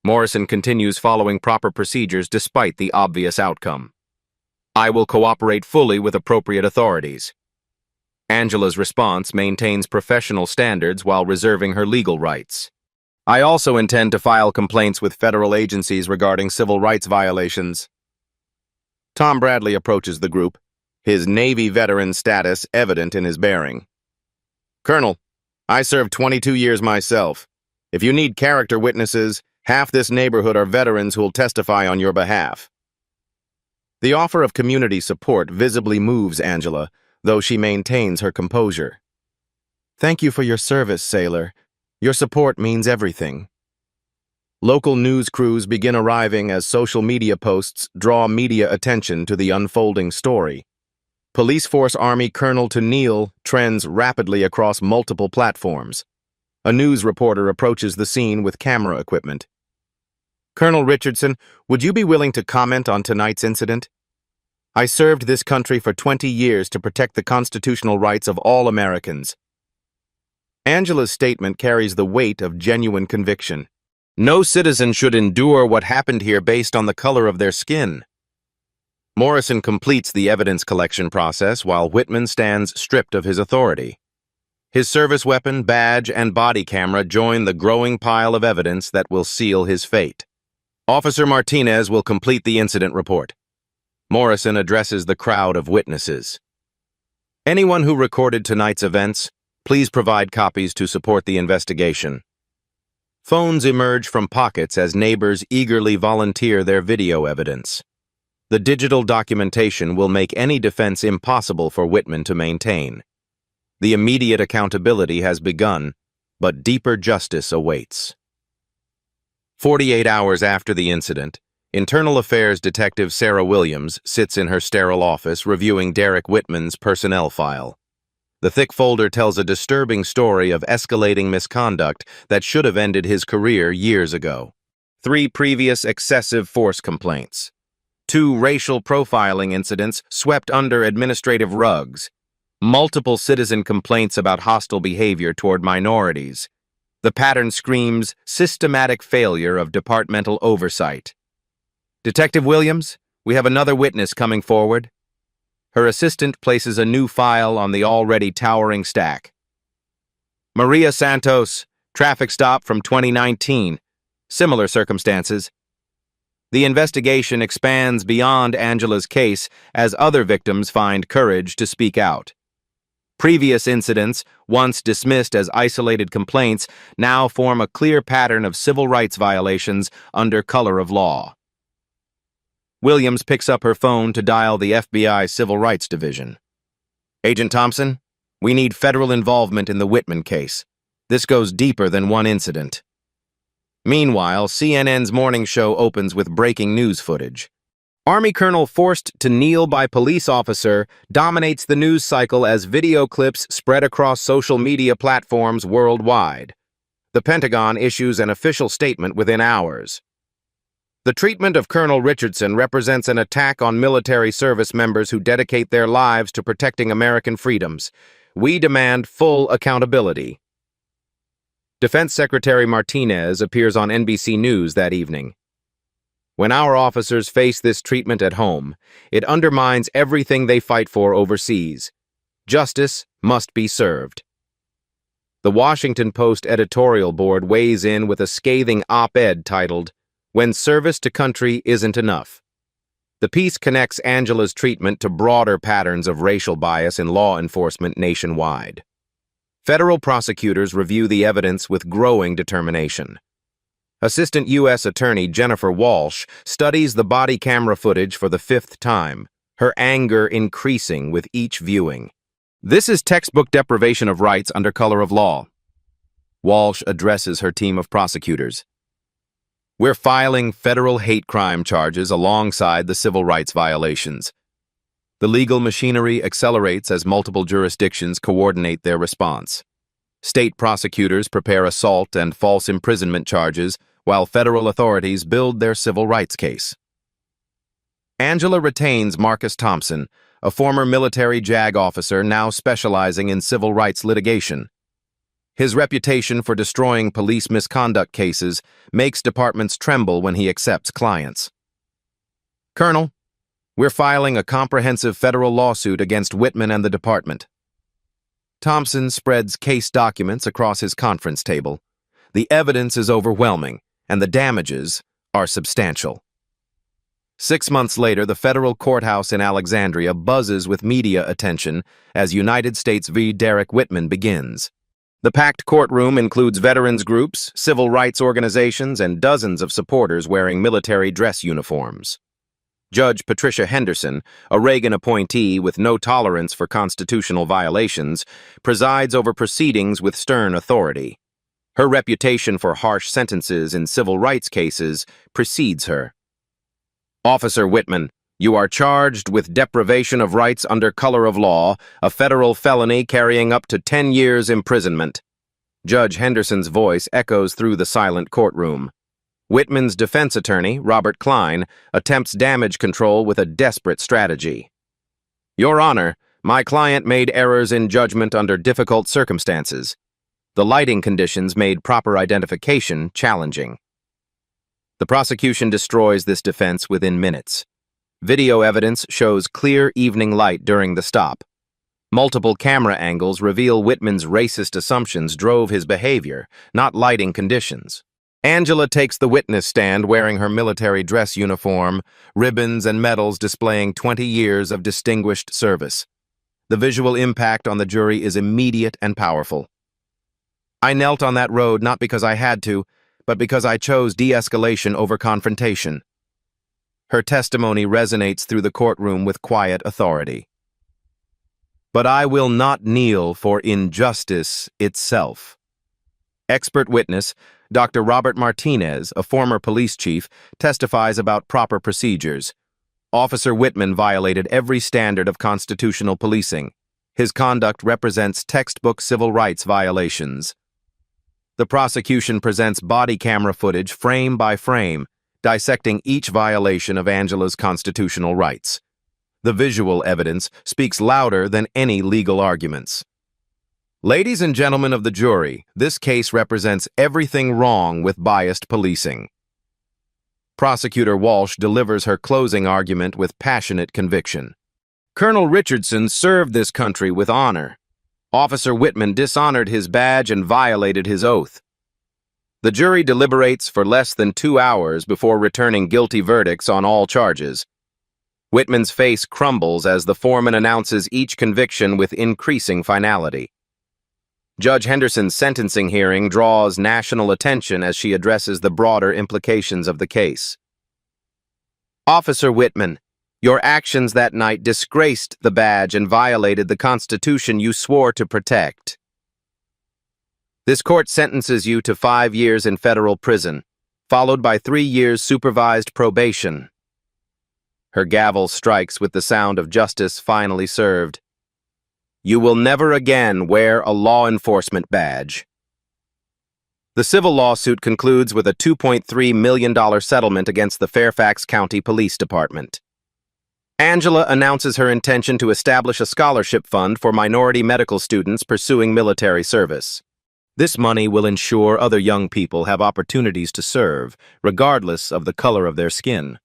[SPEAKER 1] Morrison continues following proper procedures despite the obvious outcome. I will cooperate fully with appropriate authorities. Angela's response maintains professional standards while reserving her legal rights. I also intend to file complaints with federal agencies regarding civil rights violations. Tom Bradley approaches the group, his Navy veteran status evident in his bearing. Colonel, I served 22 years myself. If you need character witnesses, half this neighborhood are veterans who will testify on your behalf. The offer of community support visibly moves Angela, though she maintains her composure. Thank you for your service, sailor. Your support means everything. Local news crews begin arriving as social media posts draw media attention to the unfolding story. Police Force Army Colonel to kneel trends rapidly across multiple platforms. A news reporter approaches the scene with camera equipment. Colonel Richardson, would you be willing to comment on tonight's incident? I served this country for 20 years to protect the constitutional rights of all Americans. Angela's statement carries the weight of genuine conviction. No citizen should endure what happened here based on the color of their skin. Morrison completes the evidence collection process while Whitman stands stripped of his authority. His service weapon, badge, and body camera join the growing pile of evidence that will seal his fate. Officer Martinez will complete the incident report. Morrison addresses the crowd of witnesses. Anyone who recorded tonight's events, please provide copies to support the investigation. Phones emerge from pockets as neighbors eagerly volunteer their video evidence. The digital documentation will make any defense impossible for Whitman to maintain. The immediate accountability has begun, but deeper justice awaits. 48 hours after the incident, Internal Affairs Detective Sarah Williams sits in her sterile office reviewing Derek Whitman's personnel file. The thick folder tells a disturbing story of escalating misconduct that should have ended his career years ago. 3 previous excessive force complaints. 2 racial profiling incidents swept under administrative rugs. Multiple citizen complaints about hostile behavior toward minorities. The pattern screams systematic failure of departmental oversight. Detective Williams, we have another witness coming forward. Her assistant places a new file on the already towering stack. Maria Santos, traffic stop from 2019. Similar circumstances. The investigation expands beyond Angela's case as other victims find courage to speak out. Previous incidents, once dismissed as isolated complaints, now form a clear pattern of civil rights violations under color of law. Williams picks up her phone to dial the FBI Civil Rights Division. Agent Thompson, we need federal involvement in the Whitman case. This goes deeper than one incident. Meanwhile, CNN's morning show opens with breaking news footage. Army colonel forced to kneel by police officer dominates the news cycle as video clips spread across social media platforms worldwide. The Pentagon issues an official statement within hours. The treatment of Colonel Richardson represents an attack on military service members who dedicate their lives to protecting American freedoms. We demand full accountability. Defense Secretary Martinez appears on NBC News that evening. When our officers face this treatment at home, it undermines everything they fight for overseas. Justice must be served. The Washington Post editorial board weighs in with a scathing op-ed titled, "When Service to Country Isn't Enough." The piece connects Angela's treatment to broader patterns of racial bias in law enforcement nationwide. Federal prosecutors review the evidence with growing determination. Assistant U.S. Attorney Jennifer Walsh studies the body camera footage for the 5th time, her anger increasing with each viewing. This is textbook deprivation of rights under color of law. Walsh addresses her team of prosecutors. We're filing federal hate crime charges alongside the civil rights violations. The legal machinery accelerates as multiple jurisdictions coordinate their response. State prosecutors prepare assault and false imprisonment charges, while federal authorities build their civil rights case. Angela retains Marcus Thompson, a former military JAG officer now specializing in civil rights litigation. His reputation for destroying police misconduct cases makes departments tremble when he accepts clients. Colonel, we're filing a comprehensive federal lawsuit against Whitman and the department. Thompson spreads case documents across his conference table. The evidence is overwhelming, and the damages are substantial. 6 months later, the federal courthouse in Alexandria buzzes with media attention as United States v. Derek Whitman begins. The packed courtroom includes veterans groups, civil rights organizations, and dozens of supporters wearing military dress uniforms. Judge Patricia Henderson, a Reagan appointee with no tolerance for constitutional violations, presides over proceedings with stern authority. Her reputation for harsh sentences in civil rights cases precedes her. Officer Whitman, you are charged with deprivation of rights under color of law, a federal felony carrying up to 10 years imprisonment. Judge Henderson's voice echoes through the silent courtroom. Whitman's defense attorney, Robert Klein, attempts damage control with a desperate strategy. Your Honor, my client made errors in judgment under difficult circumstances. The lighting conditions made proper identification challenging. The prosecution destroys this defense within minutes. Video evidence shows clear evening light during the stop. Multiple camera angles reveal Whitman's racist assumptions drove his behavior, not lighting conditions. Angela takes the witness stand wearing her military dress uniform, ribbons and medals displaying 20 years of distinguished service. The visual impact on the jury is immediate and powerful. I knelt on that road not because I had to, but because I chose de-escalation over confrontation. Her testimony resonates through the courtroom with quiet authority. But I will not kneel for injustice itself. Expert witness, Dr. Robert Martinez, a former police chief, testifies about proper procedures. Officer Whitman violated every standard of constitutional policing. His conduct represents textbook civil rights violations. The prosecution presents body camera footage frame by frame, dissecting each violation of Angela's constitutional rights. The visual evidence speaks louder than any legal arguments. Ladies and gentlemen of the jury, this case represents everything wrong with biased policing. Prosecutor Walsh delivers her closing argument with passionate conviction. Colonel Richardson served this country with honor. Officer Whitman dishonored his badge and violated his oath. The jury deliberates for less than 2 hours before returning guilty verdicts on all charges. Whitman's face crumbles as the foreman announces each conviction with increasing finality. Judge Henderson's sentencing hearing draws national attention as she addresses the broader implications of the case. Officer Whitman, your actions that night disgraced the badge and violated the Constitution you swore to protect. This court sentences you to 5 years in federal prison, followed by 3 years supervised probation. Her gavel strikes with the sound of justice finally served. You will never again wear a law enforcement badge. The civil lawsuit concludes with a $2.3 million settlement against the Fairfax County Police Department. Angela announces her intention to establish a scholarship fund for minority medical students pursuing military service. This money will ensure other young people have opportunities to serve, regardless of the color of their skin.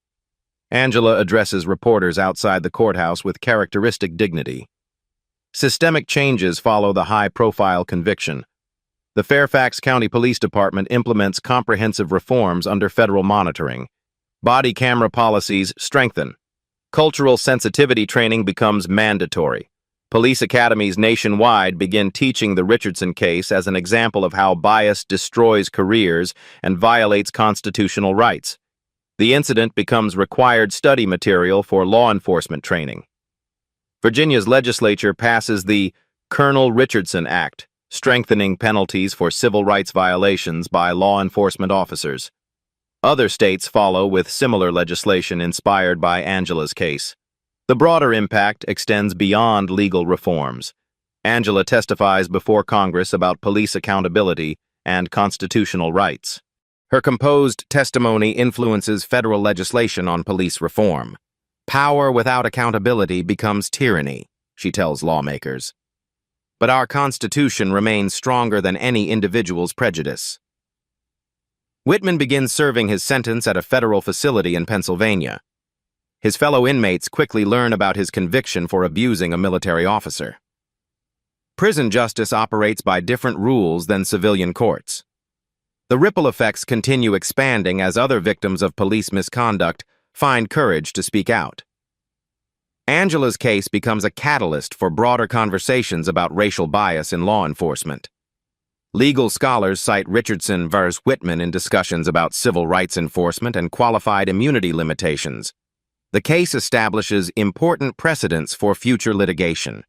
[SPEAKER 1] Angela addresses reporters outside the courthouse with characteristic dignity. Systemic changes follow the high-profile conviction. The Fairfax County Police Department implements comprehensive reforms under federal monitoring. Body camera policies strengthen. Cultural sensitivity training becomes mandatory. Police academies nationwide begin teaching the Richardson case as an example of how bias destroys careers and violates constitutional rights. The incident becomes required study material for law enforcement training. Virginia's legislature passes the Colonel Richardson Act, strengthening penalties for civil rights violations by law enforcement officers. Other states follow with similar legislation inspired by Angela's case. The broader impact extends beyond legal reforms. Angela testifies before Congress about police accountability and constitutional rights. Her composed testimony influences federal legislation on police reform. Power without accountability becomes tyranny, she tells lawmakers. But our Constitution remains stronger than any individual's prejudice. Whitman begins serving his sentence at a federal facility in Pennsylvania. His fellow inmates quickly learn about his conviction for abusing a military officer. Prison justice operates by different rules than civilian courts. The ripple effects continue expanding as other victims of police misconduct find courage to speak out. Angela's case becomes a catalyst for broader conversations about racial bias in law enforcement. Legal scholars cite Richardson vs. Whitman in discussions about civil rights enforcement and qualified immunity limitations. The case establishes important precedents for future litigation.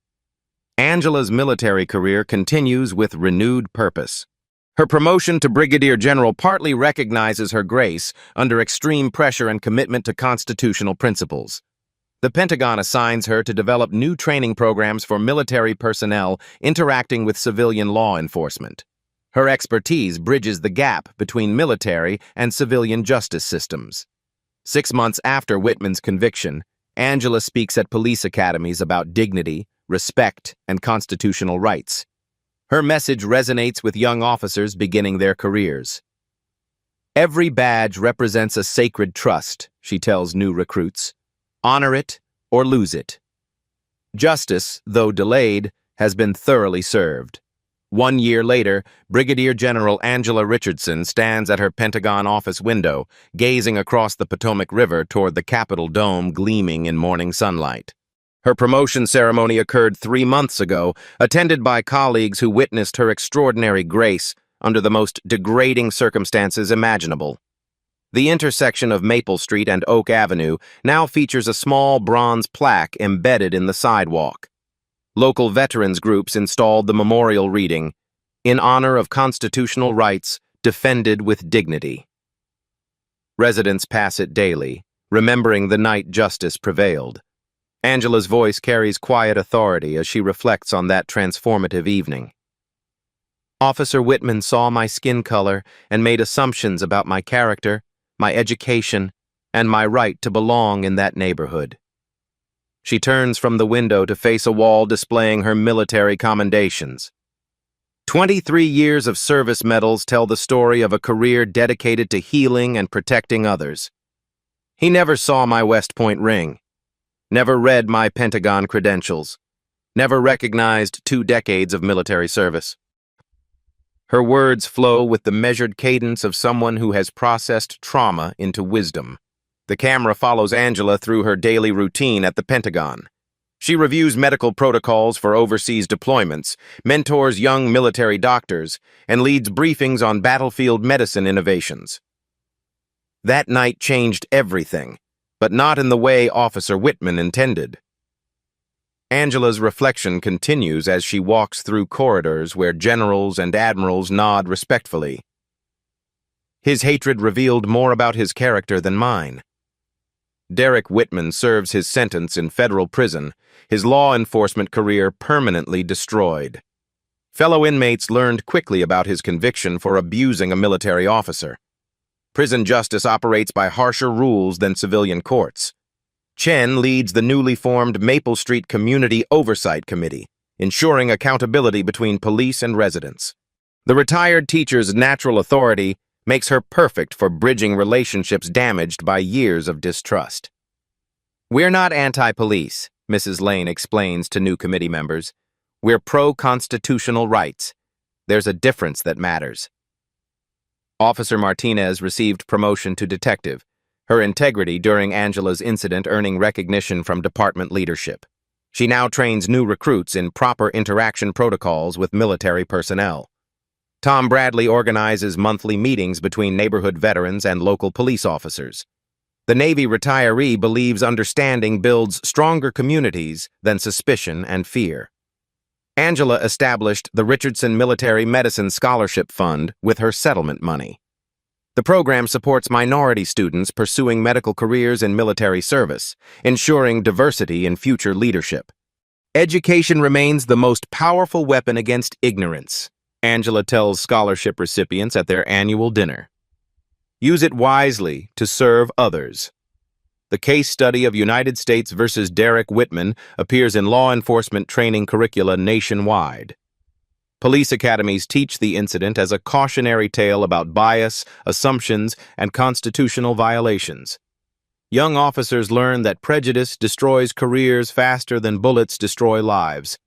[SPEAKER 1] Angela's military career continues with renewed purpose. Her promotion to brigadier general partly recognizes her grace under extreme pressure and commitment to constitutional principles. The Pentagon assigns her to develop new training programs for military personnel interacting with civilian law enforcement. Her expertise bridges the gap between military and civilian justice systems. 6 months after Whitman's conviction, Angela speaks at police academies about dignity, respect, and constitutional rights. Her message resonates with young officers beginning their careers. Every badge represents a sacred trust, she tells new recruits. Honor it or lose it. Justice, though delayed, has been thoroughly served. 1 year later, Brigadier General Angela Richardson stands at her Pentagon office window, gazing across the Potomac River toward the Capitol dome gleaming in morning sunlight. Her promotion ceremony occurred 3 months ago, attended by colleagues who witnessed her extraordinary grace under the most degrading circumstances imaginable. The intersection of Maple Street and Oak Avenue now features a small bronze plaque embedded in the sidewalk. Local veterans groups installed the memorial reading, "In honor of constitutional rights defended with dignity." Residents pass it daily, remembering the night justice prevailed. Angela's voice carries quiet authority as she reflects on that transformative evening. Officer Whitman saw my skin color and made assumptions about my character, my education, and my right to belong in that neighborhood. She turns from the window to face a wall displaying her military commendations. 23 years of service medals tell the story of a career dedicated to healing and protecting others. He never saw my West Point ring, never read my Pentagon credentials, never recognized 2 decades of military service. Her words flow with the measured cadence of someone who has processed trauma into wisdom. The camera follows Angela through her daily routine at the Pentagon. She reviews medical protocols for overseas deployments, mentors young military doctors, and leads briefings on battlefield medicine innovations. That night changed everything, but not in the way Officer Whitman intended. Angela's reflection continues as she walks through corridors where generals and admirals nod respectfully. His hatred revealed more about his character than mine. Derek Whitman serves his sentence in federal prison, his law enforcement career permanently destroyed. Fellow inmates learned quickly about his conviction for abusing a military officer. Prison justice operates by harsher rules than civilian courts. Chen leads the newly formed Maple Street Community Oversight Committee, ensuring accountability between police and residents. The retired teacher's natural authority makes her perfect for bridging relationships damaged by years of distrust. "We're not anti-police," Mrs. Lane explains to new committee members. "We're pro-constitutional rights. There's a difference that matters." Officer Martinez received promotion to detective, her integrity during Angela's incident earning recognition from department leadership. She now trains new recruits in proper interaction protocols with military personnel. Tom Bradley organizes monthly meetings between neighborhood veterans and local police officers. The Navy retiree believes understanding builds stronger communities than suspicion and fear. Angela established the Richardson Military Medicine Scholarship Fund with her settlement money. The program supports minority students pursuing medical careers in military service, ensuring diversity in future leadership. Education remains the most powerful weapon against ignorance, Angela tells scholarship recipients at their annual dinner. Use it wisely to serve others. The case study of United States versus Derek Whitman appears in law enforcement training curricula nationwide. Police academies teach the incident as a cautionary tale about bias, assumptions, and constitutional violations. Young officers learn that prejudice destroys careers faster than bullets destroy lives.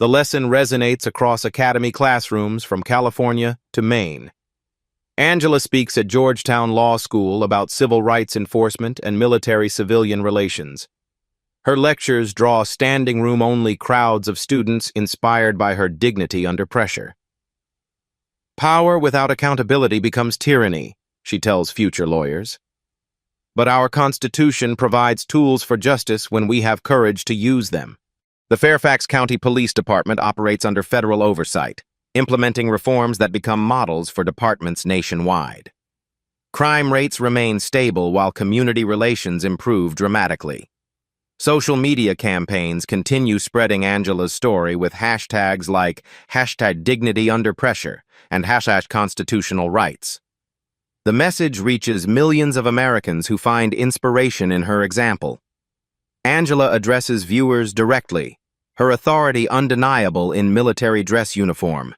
[SPEAKER 1] The lesson resonates across academy classrooms from California to Maine. Angela speaks at Georgetown Law School about civil rights enforcement and military-civilian relations. Her lectures draw standing room-only crowds of students inspired by her dignity under pressure. "Power without accountability becomes tyranny," she tells future lawyers. But our Constitution provides tools for justice when we have courage to use them. The Fairfax County Police Department operates under federal oversight, implementing reforms that become models for departments nationwide. Crime rates remain stable while community relations improve dramatically. Social media campaigns continue spreading Angela's story with hashtags like #DignityUnderPressure and #constitutional rights. The message reaches millions of Americans who find inspiration in her example. Angela addresses viewers directly, her authority undeniable in military dress uniform.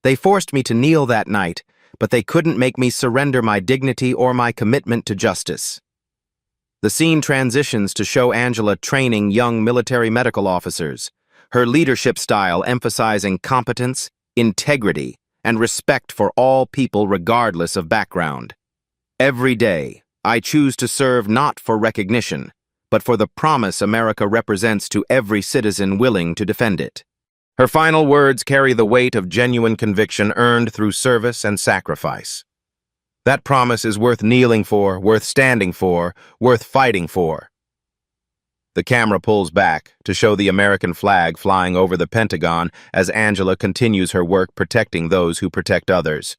[SPEAKER 1] They forced me to kneel that night, but they couldn't make me surrender my dignity or my commitment to justice. The scene transitions to show Angela training young military medical officers, her leadership style emphasizing competence, integrity, and respect for all people regardless of background. Every day, I choose to serve not for recognition, but for the promise America represents to every citizen willing to defend it. Her final words carry the weight of genuine conviction earned through service and sacrifice. That promise is worth kneeling for, worth standing for, worth fighting for. The camera pulls back to show the American flag flying over the Pentagon as Angela continues her work protecting those who protect others.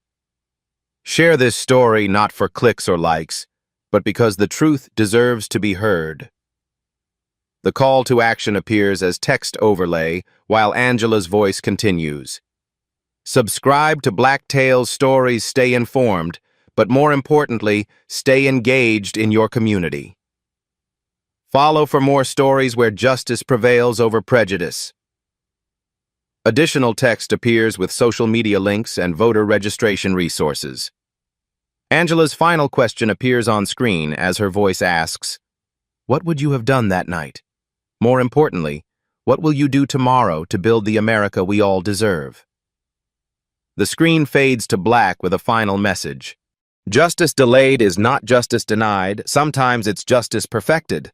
[SPEAKER 1] Share this story not for clicks or likes, but because the truth deserves to be heard. The call to action appears as text overlay while Angela's voice continues. Subscribe to Black Tales Stories, stay informed, but more importantly, stay engaged in your community. Follow for more stories where justice prevails over prejudice. Additional text appears with social media links and voter registration resources. Angela's final question appears on screen as her voice asks, "What would you have done that night? More importantly, what will you do tomorrow to build the America we all deserve?" The screen fades to black with a final message. Justice delayed is not justice denied, sometimes it's justice perfected.